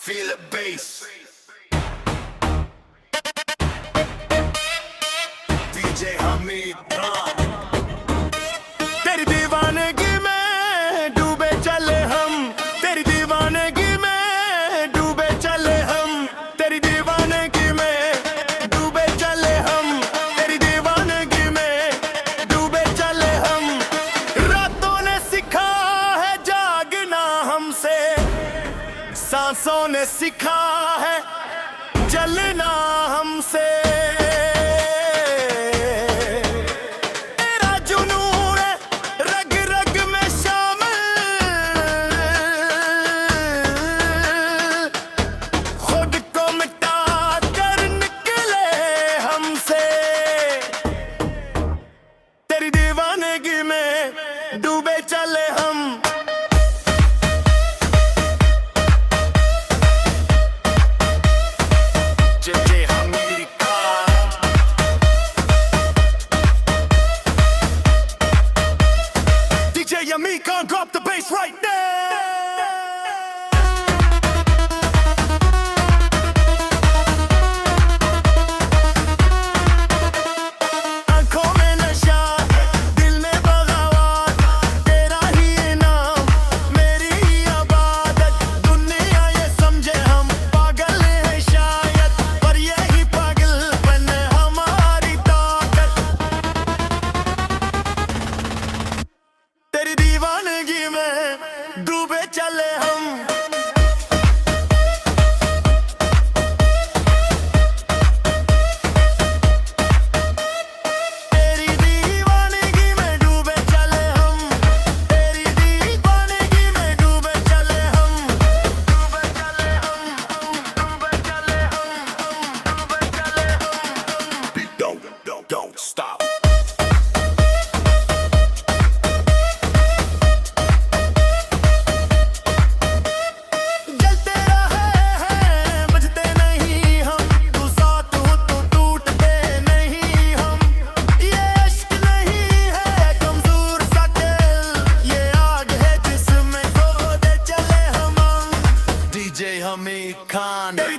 Feel the bass. DJ Hamid Khan. तेरी दीवानगी में डूबे चले हम, तेरी दीवानगी में डूबे चले हम, तेरी दीवानगी में डूबे चले हम, तेरी दीवानगी में डूबे चले हम। रातों ने सिखा है जागना हमसे, सांसों ने सिखा है जलना हमसे। तेरा जुनून है रग रग में शामिल, खुद को मिटा कर निकले हमसे। तेरी दीवानगी में डूबे चले हम। DJ Hamid Khan. DJ Hamid Khan, drop the bass right now. आंखों में नशा, दिल में बगावत, तेरा ही इनाम, मेरी ही इबादत। दुनिया ये समझे हम पागल हैं शायद, पर यही पागलपन है हमारी ताकत। तेरी दीवानगी में डूबे चले हम। तेरी दीवानगी में डूबे चले हम, तेरी दीवानगी में डूबे चले हम, डूबे चले हम, डूबे चले हम, डूबे चले हम। Don't stop. जलते रहे हैं बजते नहीं हम, तू साथ हो तो टूटते नहीं हम। ये इश्क नहीं है कमजोर सा दिल, ये आग है जिसमें खो दे चले हम। DJ Hamid Khan.